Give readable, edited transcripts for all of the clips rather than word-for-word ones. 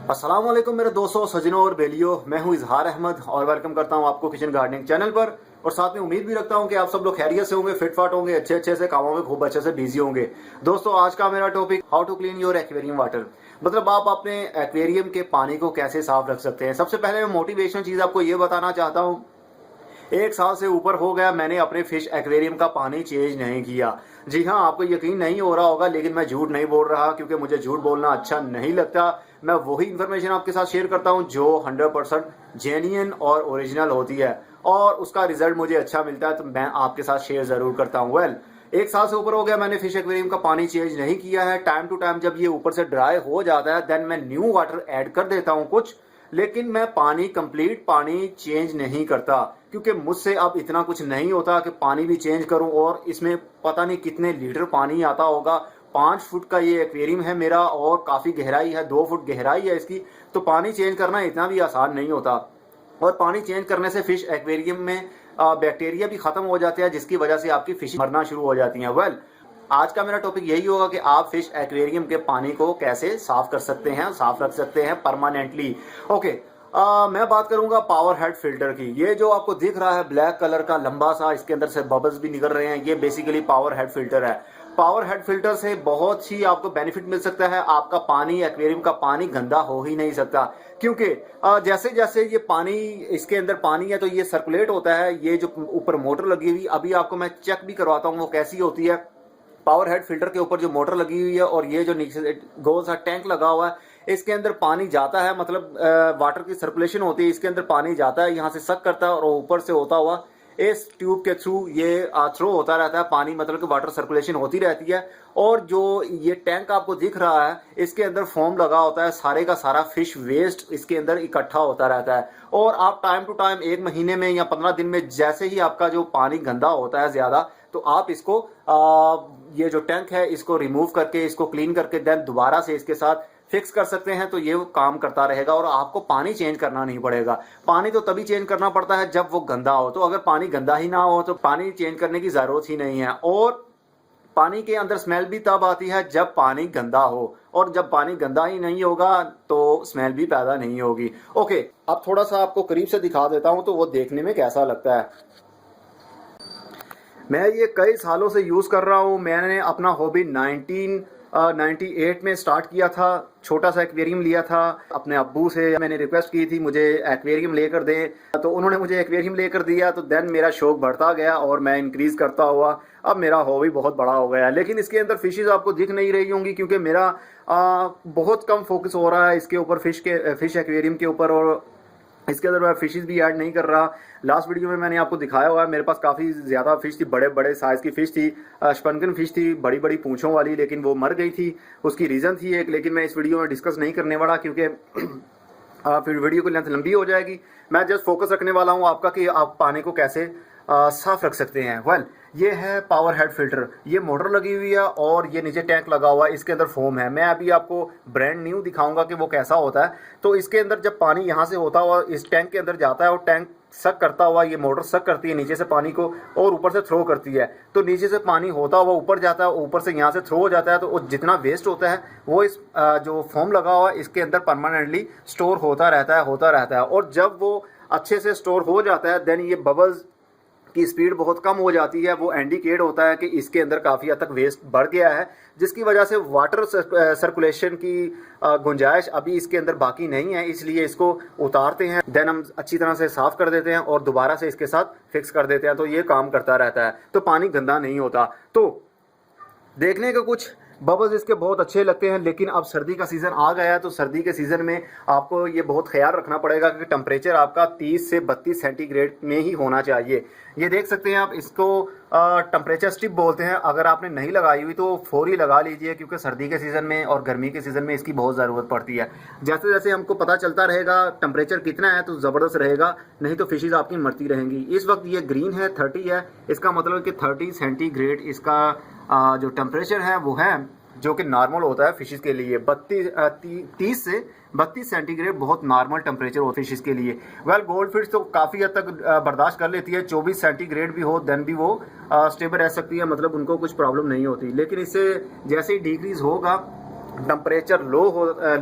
अस्सलाम वालेकुम मेरे दोस्तों, सजनों और बेलियों। मैं हूं इजहार अहमद और वेलकम करता हूं आपको किचन गार्डनिंग चैनल पर। और साथ में उम्मीद भी रखता हूं कि आप सब लोग खैरियत से होंगे, फिटफाट होंगे, अच्छे अच्छे से कामों में खूब अच्छे से बिजी होंगे। दोस्तों, आज का मेरा topic how to clean your aquarium water, मतलब आप अपने एक्वेरियम के पानी को कैसे साफ रख सकते हैं। सबसे पहले मैं मोटिवेशनल चीज आपको ये बताना चाहता हूँ। 1 साल से ऊपर हो गया मैंने अपने फिश एक्वेरियम का पानी चेंज नहीं किया। जी हाँ, आपको यकीन नहीं हो रहा होगा, लेकिन मैं झूठ नहीं बोल रहा क्योंकि मुझे झूठ बोलना अच्छा नहीं लगता। मैं वही इन्फॉर्मेशन आपके साथ शेयर करता हूँ जो 100% जेन्युइन और ओरिजिनल होती है और उसका रिजल्ट मुझे अच्छा मिलता है, तो मैं आपके साथ शेयर जरूर करता हूँ। 1 साल से ऊपर हो गया मैंने फिश एक्वेरियम का पानी चेंज नहीं किया है। टाइम टू टाइम जब ये ऊपर से ड्राई हो जाता है देन मैं न्यू वाटर ऐड कर देता हूँ कुछ, लेकिन मैं पानी कंप्लीट पानी चेंज नहीं करता क्योंकि मुझसे अब इतना कुछ नहीं होता कि पानी भी चेंज करूं। और इसमें पता नहीं कितने लीटर पानी आता होगा। 5 फुट का ये एक्वेरियम है मेरा और काफी गहराई है, 2 फुट गहराई है इसकी, तो पानी चेंज करना इतना भी आसान नहीं होता। और पानी चेंज करने से फिश एक्वेरियम में बैक्टीरिया भी खत्म हो जाते हैं, जिसकी वजह से आपकी फिश मरना शुरू हो जाती हैं। आज का मेरा टॉपिक यही होगा कि आप फिश एक्वेरियम के पानी को कैसे साफ कर सकते हैं, साफ रख सकते हैं परमानेंटली। ओके, मैं बात करूंगा पावर हेड फिल्टर की। ये जो आपको दिख रहा है ब्लैक कलर का लंबा सा, इसके अंदर से बबल्स भी निकल रहे हैं, ये बेसिकली पावर हेड फिल्टर है। पावर हेड फिल्टर से बहुत ही आपको बेनिफिट मिल सकता है। आपका पानी, एक्वेरियम का पानी गंदा हो ही नहीं सकता क्योंकि जैसे जैसे ये पानी, इसके अंदर पानी है तो ये सर्कुलेट होता है। ये जो ऊपर मोटर लगी हुई, अभी आपको मैं चेक भी करवाता हूँ वो कैसी होती है। पावर हेड फिल्टर के ऊपर जो मोटर लगी हुई है और ये जो नीचे गोल सा टैंक लगा हुआ है, इसके अंदर पानी जाता है, मतलब वाटर की सर्कुलेशन होती है, इसके अंदर पानी जाता है, यहाँ से सक करता है और ऊपर से होता हुआ इस ट्यूब के थ्रू ये थ्रो होता रहता है पानी, मतलब कि वाटर सर्कुलेशन होती रहती है। और जो ये टैंक आपको दिख रहा है, इसके अंदर फोम लगा होता है, सारे का सारा फिश वेस्ट इसके अंदर इकट्ठा होता रहता है। और आप टाइम टू टाइम 1 महीने में या 15 दिन में जैसे ही आपका जो पानी गंदा होता है ज्यादा, तो आप इसको ये जो टैंक है इसको रिमूव करके, इसको क्लीन करके देन दोबारा से इसके साथ फिक्स कर सकते हैं, तो ये काम करता रहेगा और आपको पानी चेंज करना नहीं पड़ेगा। पानी तो तभी चेंज करना पड़ता है जब वो गंदा हो, तो अगर पानी गंदा ही ना हो तो पानी चेंज करने की जरूरत ही नहीं है। और पानी के अंदर स्मेल भी तब आती है जब पानी गंदा हो, और जब पानी गंदा ही नहीं होगा तो स्मेल भी पैदा नहीं होगी। ओके, अब थोड़ा सा आपको करीब से दिखा देता हूं तो वो देखने में कैसा लगता है। मैं ये कई सालों से यूज़ कर रहा हूँ। मैंने अपना हॉबी 1998 में स्टार्ट किया था। छोटा सा एक्वेरियम लिया था अपने अब्बू से, मैंने रिक्वेस्ट की थी मुझे एक्वेरियम लेकर दें, तो उन्होंने मुझे एक्वेरियम लेकर दिया। तो देन मेरा शौक बढ़ता गया और मैं इंक्रीज़ करता हुआ अब मेरा हॉबी बहुत बड़ा हो गया है। लेकिन इसके अंदर फिशेज़ आपको दिख नहीं रही होंगी क्योंकि मेरा बहुत कम फोकस हो रहा है इसके ऊपर, फिश एक्वेरियम के ऊपर, और इसके अंदर मैं फिशेस भी ऐड नहीं कर रहा। लास्ट वीडियो में मैंने आपको दिखाया हुआ है, मेरे पास काफ़ी ज़्यादा फिश थी, बड़े बड़े साइज़ की फ़िश थी, स्पंकन फिश थी, बड़ी बड़ी पूंछों वाली, लेकिन वो मर गई थी। उसकी रीज़न थी एक, लेकिन मैं इस वीडियो में डिस्कस नहीं करने वाला क्योंकि फिर वीडियो की लेंथ लंबी हो जाएगी। मैं जस्ट फोकस रखने वाला हूँ आपका कि आप पानी को कैसे साफ रख सकते हैं। ये है पावर हेड फिल्टर, ये मोटर लगी हुई है और ये नीचे टैंक लगा हुआ है, इसके अंदर फोम है। मैं अभी आपको ब्रांड न्यू दिखाऊंगा कि वो कैसा होता है। तो इसके अंदर जब पानी यहाँ से होता हुआ इस टैंक के अंदर जाता है और टैंक सक करता हुआ, ये मोटर सक करती है नीचे से पानी को और ऊपर से थ्रो करती है, तो नीचे से पानी होता हुआ ऊपर जाता है, ऊपर से यहाँ से थ्रो हो जाता है। तो जितना वेस्ट होता है वो इस जो फोम लगा हुआ है इसके अंदर परमानेंटली स्टोर होता रहता है। और जब वो अच्छे से स्टोर हो जाता है देन ये बबल्स की स्पीड बहुत कम हो जाती है। वो इंडिकेट होता है कि इसके अंदर काफ़ी हद तक वेस्ट बढ़ गया है, जिसकी वजह से वाटर सर्कुलेशन की गुंजाइश अभी इसके अंदर बाकी नहीं है, इसलिए इसको उतारते हैं, देन हम अच्छी तरह से साफ़ कर देते हैं और दोबारा से इसके साथ फिक्स कर देते हैं। तो ये काम करता रहता है, तो पानी गंदा नहीं होता। तो देखने का कुछ बबल्स इसके बहुत अच्छे लगते हैं, लेकिन अब सर्दी का सीज़न आ गया है, तो सर्दी के सीज़न में आपको ये बहुत ख्याल रखना पड़ेगा कि टेम्परेचर आपका 30 से 32 सेंटीग्रेड में ही होना चाहिए। ये देख सकते हैं आप, इसको टेम्परेचर स्ट्रिप बोलते हैं। अगर आपने नहीं लगाई हुई तो फौरी लगा लीजिए क्योंकि सर्दी के सीज़न में और गर्मी के सीज़न में इसकी बहुत ज़रूरत पड़ती है। जैसे जैसे हमको पता चलता रहेगा टेम्परेचर कितना है तो ज़बरदस्त रहेगा, नहीं तो फिशेज़ आपकी मरती रहेंगी। इस वक्त ये ग्रीन है, 30 है, इसका मतलब कि 30 सेंटीग्रेड इसका जो टेम्परेचर है वो है, जो कि नॉर्मल होता है फिशेस के लिए। 30 से 32 सेंटीग्रेड बहुत नॉर्मल टेम्परेचर होता है फिशेस के लिए। गोल्ड फिश तो काफ़ी हद तक बर्दाश्त कर लेती है, 24 सेंटीग्रेड भी हो देन भी वो स्टेबल रह सकती है, मतलब उनको कुछ प्रॉब्लम नहीं होती। लेकिन इससे जैसे ही डिक्रीज होगा टेम्परेचर लो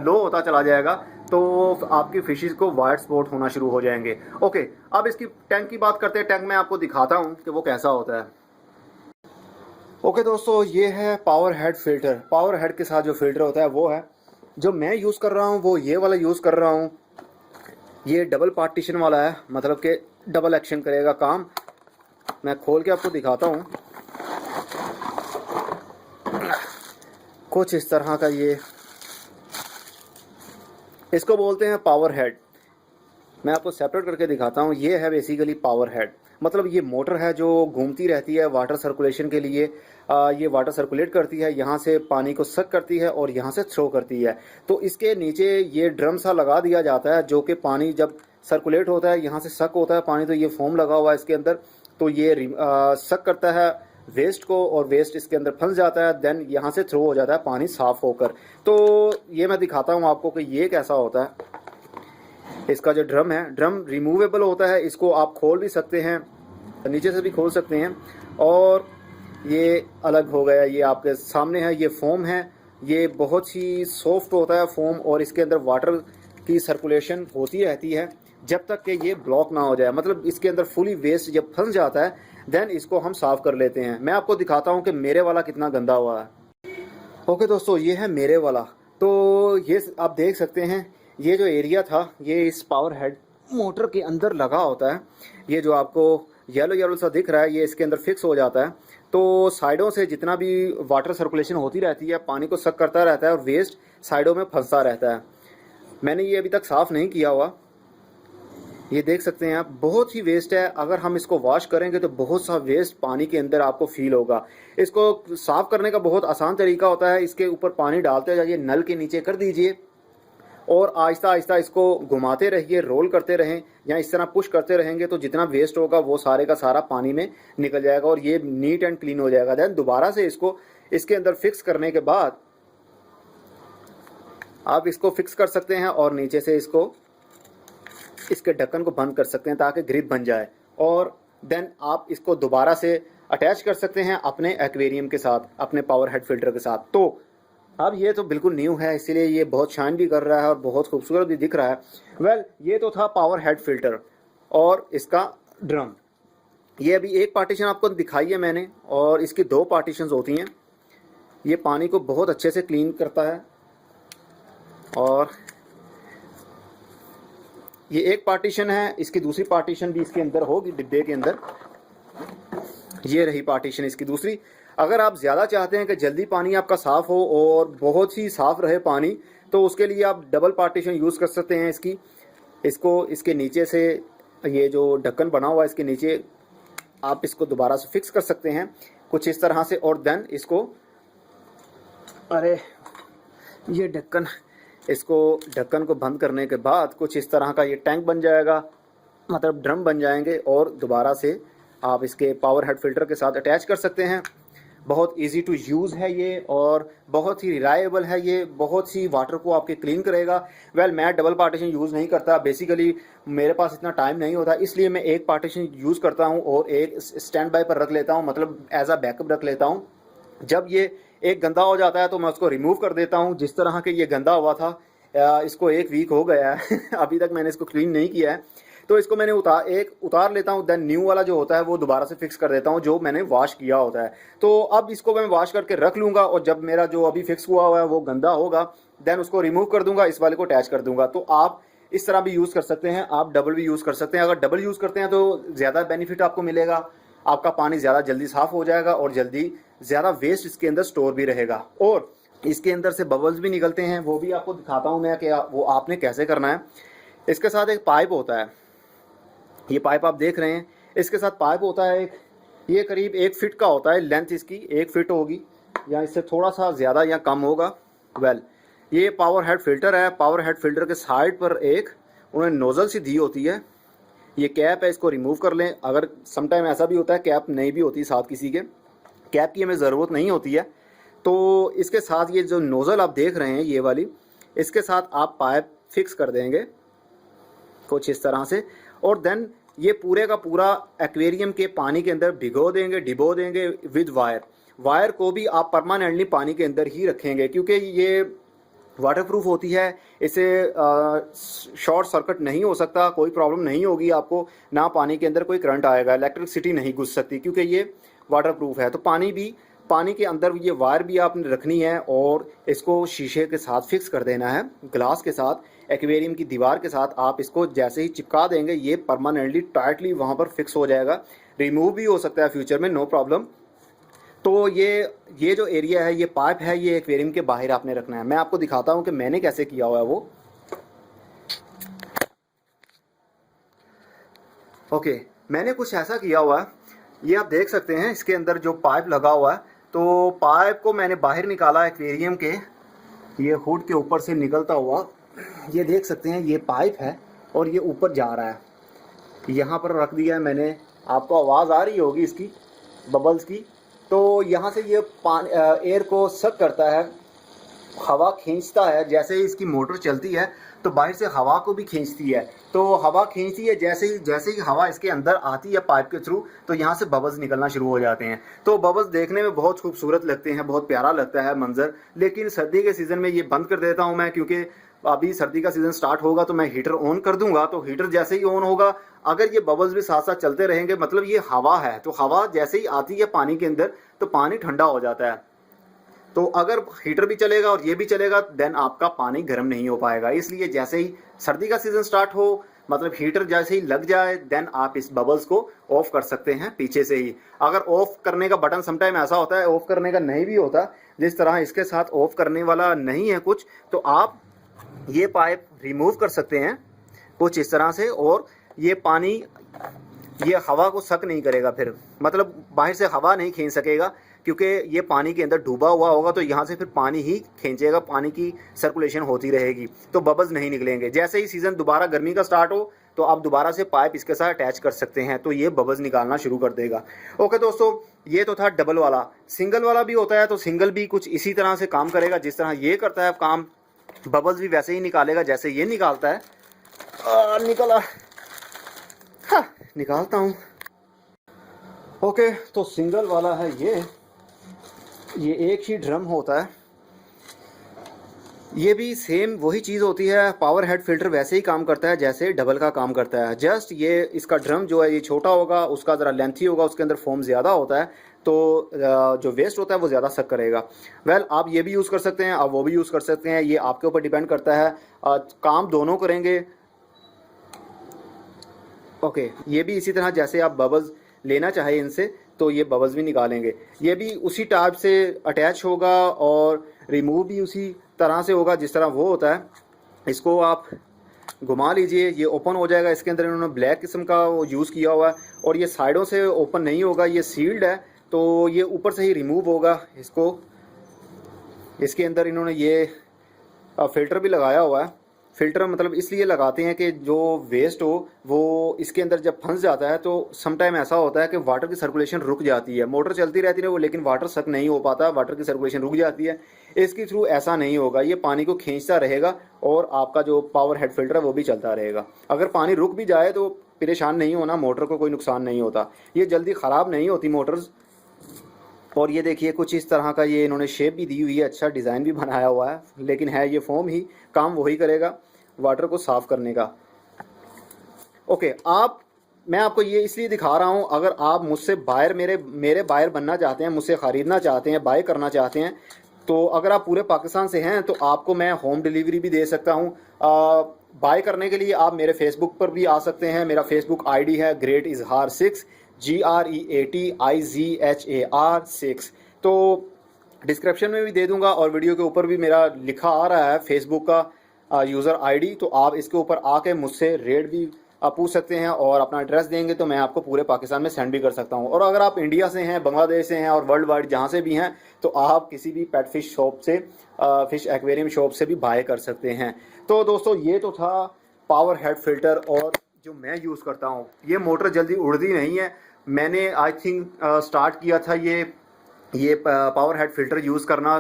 होता चला जाएगा, तो आपकी फिशेस को वाइट स्पॉट होना शुरू हो जाएंगे। ओके, अब इसकी टैंक की बात करते हैं। टैंक मैं आपको दिखाता हूँ कि वो कैसा होता है। ओके दोस्तों, ये है power head filter. Power head के साथ जो फिल्टर होता है वो है, जो मैं यूज़ कर रहा हूँ वो ये वाला यूज़ कर रहा हूँ। ये डबल पार्टीशन वाला है, मतलब कि डबल एक्शन करेगा काम। मैं खोल के आपको दिखाता हूँ। कुछ इस तरह का ये, इसको बोलते हैं पावर हेड। मैं आपको सेपरेट करके दिखाता हूँ। ये है बेसिकली पावर हेड, मतलब ये मोटर है जो घूमती रहती है वाटर सर्कुलेशन के लिए। ये वाटर सर्कुलेट करती है, यहाँ से पानी को सक करती है और यहाँ से थ्रो करती है। तो इसके नीचे ये ड्रम सा लगा दिया जाता है, जो कि पानी जब सर्कुलेट होता है यहाँ से सक होता है पानी, तो ये फोम लगा हुआ है इसके अंदर, तो ये सक करता है वेस्ट को और वेस्ट इसके अंदर फंस जाता है। देन यहाँ से थ्रो हो जाता है पानी साफ होकर। तो ये मैं दिखाता हूँ आपको कि ये कैसा होता है। इसका जो ड्रम है, ड्रम रिमूवेबल होता है, इसको आप खोल भी सकते हैं, नीचे से भी खोल सकते हैं। और ये अलग हो गया, ये आपके सामने है, ये फोम है। ये बहुत ही सॉफ्ट होता है फोम, और इसके अंदर वाटर की सर्कुलेशन होती रहती है जब तक कि ये ब्लॉक ना हो जाए। मतलब इसके अंदर फुली वेस्ट जब फंस जाता है देन इसको हम साफ़ कर लेते हैं। मैं आपको दिखाता हूँ कि मेरे वाला कितना गंदा हुआ है। ओके दोस्तों, ये है मेरे वाला। तो ये आप देख सकते हैं, ये जो एरिया था ये इस पावर हेड मोटर के अंदर लगा होता है। ये जो आपको येलो येलो सा दिख रहा है, ये इसके अंदर फिक्स हो जाता है। तो साइडों से जितना भी वाटर सर्कुलेशन होती रहती है, पानी को सक करता रहता है और वेस्ट साइडों में फंसता रहता है। मैंने ये अभी तक साफ़ नहीं किया हुआ, ये देख सकते हैं आप, बहुत ही वेस्ट है। अगर हम इसको वॉश करेंगे तो बहुत सा वेस्ट पानी के अंदर आपको फील होगा। इसको साफ़ करने का बहुत आसान तरीका होता है, इसके ऊपर पानी डालते जाइए, नल के नीचे कर दीजिए और आहिस्ता आहिस्ता इसको घुमाते रहिए, रोल करते रहें या इस तरह पुश करते रहेंगे तो जितना वेस्ट होगा वो सारे का सारा पानी में निकल जाएगा और ये नीट एंड क्लीन हो जाएगा। देन दोबारा से इसको इसके अंदर फिक्स करने के बाद आप इसको फिक्स कर सकते हैं और नीचे से इसको इसके ढक्कन को बंद कर सकते हैं ताकि ग्रिप बन जाए। और देन आप इसको दोबारा से अटैच कर सकते हैं अपने एक्वेरियम के साथ, अपने पावर हेड फिल्टर के साथ। तो अब ये तो बिल्कुल न्यू है, इसीलिए ये बहुत शाइन भी कर रहा है और बहुत खूबसूरत भी दिख रहा है। वेल, ये तो था पावर हेड फिल्टर और इसका ड्रम। ये अभी एक पार्टीशन आपको दिखाई है मैंने, और इसकी दो पार्टीशंस होती हैं। ये पानी को बहुत अच्छे से क्लीन करता है। और ये एक पार्टीशन है, इसकी दूसरी पार्टीशन भी इसके अंदर होगी डिब्बे के अंदर। ये रही पार्टीशन इसकी दूसरी। अगर आप ज़्यादा चाहते हैं कि जल्दी पानी आपका साफ़ हो और बहुत ही साफ़ रहे पानी, तो उसके लिए आप डबल पार्टीशन यूज़ कर सकते हैं इसको इसके नीचे से, ये जो ढक्कन बना हुआ है इसके नीचे आप इसको दोबारा से फिक्स कर सकते हैं कुछ इस तरह से। और देन इसको, अरे ये ढक्कन, इसको ढक्कन को बंद करने के बाद कुछ इस तरह का ये टैंक बन जाएगा, मतलब ड्रम बन जाएंगे और दोबारा से आप इसके पावर हेड फिल्टर के साथ अटैच कर सकते हैं। बहुत इजी टू यूज़ है ये और बहुत ही रिलायबल है ये, बहुत ही वाटर को आपके क्लीन करेगा। वेल, मैं डबल पार्टीशन यूज़ नहीं करता, बेसिकली मेरे पास इतना टाइम नहीं होता, इसलिए मैं एक पार्टीशन यूज़ करता हूँ और एक स्टैंड बाय पर रख लेता हूँ, मतलब एज अ बैकअप रख लेता हूँ। जब ये एक गंदा हो जाता है तो मैं उसको रिमूव कर देता हूँ। जिस तरह के ये गंदा हुआ था, इसको 1 वीक हो गया है अभी तक मैंने इसको क्लीन नहीं किया है, तो इसको मैंने उतार लेता हूँ। देन न्यू वाला जो होता है वो दोबारा से फिक्स कर देता हूँ, जो मैंने वॉश किया होता है। तो अब इसको मैं वॉश करके रख लूँगा और जब मेरा जो अभी फिक्स हुआ है वो गंदा होगा, देन उसको रिमूव कर दूंगा, इस वाले को अटैच कर दूंगा। तो आप इस तरह भी यूज़ कर सकते हैं, आप डबल भी यूज़ कर सकते हैं। अगर डबल यूज़ करते हैं तो ज़्यादा बेनिफिट आपको मिलेगा, आपका पानी ज़्यादा जल्दी साफ़ हो जाएगा और जल्दी ज़्यादा वेस्ट इसके अंदर स्टोर भी रहेगा। और इसके अंदर से बबल्स भी निकलते हैं, वो भी आपको दिखाता हूँ मैं कि वो आपने कैसे करना है। इसके साथ एक पाइप होता है, ये पाइप आप देख रहे हैं, इसके साथ पाइप होता है एक, ये करीब 1 फीट का होता है, लेंथ इसकी 1 फीट होगी या इससे थोड़ा सा ज़्यादा या कम होगा। वेल, ये पावर हेड फिल्टर है। पावर हेड फिल्टर के साइड पर एक उन्होंने नोज़ल सी दी होती है, ये कैप है, इसको रिमूव कर लें। अगर समटाइम ऐसा भी होता है कैप नहीं भी होती साथ किसी के, कैप की हमें ज़रूरत नहीं होती है, तो इसके साथ ये जो नोज़ल आप देख रहे हैं ये वाली, इसके साथ आप पाइप फिक्स कर देंगे कुछ इस तरह से। और देन ये पूरे का पूरा एक्वेरियम के पानी के अंदर डिबो देंगे विद वायर को भी आप परमानेंटली पानी के अंदर ही रखेंगे, क्योंकि ये वाटरप्रूफ होती है, इसे शॉर्ट सर्किट नहीं हो सकता, कोई प्रॉब्लम नहीं होगी आपको, ना पानी के अंदर कोई करंट आएगा, इलेक्ट्रिसिटी नहीं घुस सकती क्योंकि ये वाटरप्रूफ है। तो पानी के अंदर ये वायर भी आपने रखनी है और इसको शीशे के साथ फिक्स कर देना है, ग्लास के साथ, एक्वेरियम की दीवार के साथ आप इसको जैसे ही चिपका देंगे ये परमानेंटली टाइटली वहाँ पर फिक्स हो जाएगा। रिमूव भी हो सकता है फ्यूचर में, नो प्रॉब्लम। तो ये जो एरिया है, ये पाइप है, ये एक्वेरियम के बाहर आपने रखना है। मैं आपको दिखाता हूँ कि मैंने कैसे किया हुआ है वो। ओके, मैंने कुछ ऐसा किया हुआ है, ये आप देख सकते हैं, इसके अंदर जो पाइप लगा हुआ है, तो पाइप को मैंने बाहर निकाला एक्वेरियम के, ये हुड के ऊपर से निकलता हुआ, ये देख सकते हैं ये पाइप है और ये ऊपर जा रहा है, यहाँ पर रख दिया है मैंने। आपको आवाज़ आ रही होगी इसकी, बबल्स की। तो यहाँ से ये एयर को सक करता है, हवा खींचता है, जैसे ही इसकी मोटर चलती है तो बाहर से हवा को भी खींचती है। तो हवा खींचती है, जैसे ही हवा इसके अंदर आती है पाइप के थ्रू, तो यहाँ से बबल्स निकलना शुरू हो जाते हैं। तो बबल्स देखने में बहुत खूबसूरत लगते हैं, बहुत प्यारा लगता है मंजर। लेकिन सर्दी के सीज़न में ये बंद कर देता हूँ मैं, क्योंकि अभी सर्दी का सीज़न स्टार्ट होगा तो मैं हीटर ऑन कर दूंगा। तो हीटर जैसे ही ऑन होगा, अगर ये बबल्स भी साथ साथ चलते रहेंगे, मतलब ये हवा है, तो हवा जैसे ही आती है पानी के अंदर तो पानी ठंडा हो जाता है। तो अगर हीटर भी चलेगा और ये भी चलेगा, देन आपका पानी गर्म नहीं हो पाएगा। इसलिए जैसे ही सर्दी का सीज़न स्टार्ट हो, मतलब हीटर जैसे ही लग जाए, देन आप इस बबल्स को ऑफ कर सकते हैं पीछे से ही। अगर ऑफ करने का बटन समटाइम ऐसा होता है ऑफ करने का नहीं भी होता, जिस तरह इसके साथ ऑफ करने वाला नहीं है कुछ, तो आप ये पाइप रिमूव कर सकते हैं कुछ इस तरह से, और ये पानी ये हवा को सक नहीं करेगा, फिर मतलब बाहर से हवा नहीं खींच सकेगा, क्योंकि ये पानी के अंदर डूबा हुआ होगा। तो यहाँ से फिर पानी ही खींचेगा, पानी की सर्कुलेशन होती रहेगी, तो बबल्स नहीं निकलेंगे। जैसे ही सीज़न दोबारा गर्मी का स्टार्ट हो तो आप दोबारा से पाइप इसके साथ अटैच कर सकते हैं, तो ये बबल्स निकालना शुरू कर देगा। ओके दोस्तों, ये तो था डबल वाला। सिंगल वाला भी होता है, तो सिंगल भी कुछ इसी तरह से काम करेगा, जिस तरह ये करता है काम। बबल्स भी वैसे ही निकालेगा जैसे ये निकालता है। निकला, हाँ, निकालता हूँ। ओके, तो सिंगल वाला है ये एक ही ड्रम होता है। ये भी सेम वही चीज़ होती है, पावर हेड फिल्टर वैसे ही काम करता है जैसे डबल का काम करता है। जस्ट ये इसका ड्रम जो है ये छोटा होगा, उसका ज़रा लेंथी होगा, उसके अंदर फोम ज़्यादा होता है, तो जो वेस्ट होता है वो ज़्यादा सक करेगा। वेल, आप ये भी यूज़ कर सकते हैं, आप वो भी यूज़ कर सकते हैं, ये आपके ऊपर डिपेंड करता है। काम दोनों करेंगे। ओके, ये भी इसी तरह जैसे आप बबल्स लेना चाहे इनसे, तो ये बबल्स भी निकालेंगे। ये भी उसी टाइप से अटैच होगा और रिमूव भी उसी तरह से होगा जिस तरह वो होता है। इसको आप घुमा लीजिए, ये ओपन हो जाएगा। इसके अंदर इन्होंने ब्लैक किस्म का वो यूज़ किया हुआ है, और ये साइडों से ओपन नहीं होगा, ये सील्ड है, तो ये ऊपर से ही रिमूव होगा। इसके अंदर इन्होंने ये फ़िल्टर भी लगाया हुआ है। फ़िल्टर मतलब इसलिए लगाते हैं कि जो वेस्ट हो वो इसके अंदर जब फंस जाता है, तो समटाइम ऐसा होता है कि वाटर की सर्कुलेशन रुक जाती है। मोटर चलती रहती है वो, लेकिन वाटर सक नहीं हो पाता, वाटर की सर्कुलेशन रुक जाती है। इसके थ्रू ऐसा नहीं होगा, ये पानी को खींचता रहेगा और आपका जो पावर हेड फिल्टर है वो भी चलता रहेगा। अगर पानी रुक भी जाए तो परेशान नहीं होना, मोटर को कोई नुकसान नहीं होता, ये जल्दी ख़राब नहीं होती मोटर्स। और ये देखिए कुछ इस तरह का ये इन्होंने शेप भी दी हुई है, अच्छा डिज़ाइन भी बनाया हुआ है, लेकिन है ये फोम ही, काम वही करेगा वाटर को साफ़ करने का। ओके, मैं आपको ये इसलिए दिखा रहा हूँ, अगर आप मुझसे बायर मेरे बायर बनना चाहते हैं, मुझसे ख़रीदना चाहते हैं, बाय करना चाहते हैं, तो अगर आप पूरे पाकिस्तान से हैं तो आपको मैं होम डिलीवरी भी दे सकता हूँ। बाय करने के लिए आप मेरे फेसबुक पर भी आ सकते हैं। मेरा फेसबुक आईडी है ग्रेट इजहार 6, GREATIZHAR6। तो डिस्क्रिप्शन में भी दे दूंगा और वीडियो के ऊपर भी मेरा लिखा आ रहा है फेसबुक का यूज़र आईडी, तो आप इसके ऊपर आके मुझसे रेट भी पूछ सकते हैं और अपना एड्रेस देंगे तो मैं आपको पूरे पाकिस्तान में सेंड भी कर सकता हूं। और अगर आप इंडिया से हैं, बांग्लादेश से हैं और वर्ल्ड वाइड जहां से भी हैं, तो आप किसी भी पेट फिश शॉप से, फिश एक्वेरियम शॉप से भी बाय कर सकते हैं। तो दोस्तों, ये तो था पावर हेड फिल्टर और जो मैं यूज़ करता हूँ। ये मोटर जल्दी उड़ती नहीं है। मैंने आई थिंक स्टार्ट किया था ये पावर हेड फिल्टर यूज़ करना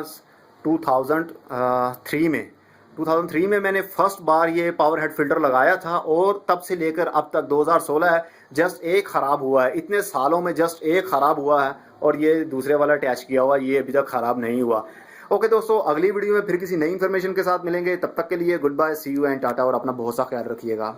2003 में मैंने फर्स्ट बार ये पावर हेड फिल्टर लगाया था, और तब से लेकर अब तक 2016 है, जस्ट एक ख़राब हुआ है। इतने सालों में जस्ट एक ख़राब हुआ है, और ये दूसरे वाला अटैच किया हुआ, ये अभी तक ख़राब नहीं हुआ। ओके दोस्तों, अगली वीडियो में फिर किसी नई इन्फॉर्मेशन के साथ मिलेंगे। तब तक के लिए good bye, see you and tata, और अपना बहुत सा ख्याल रखिएगा।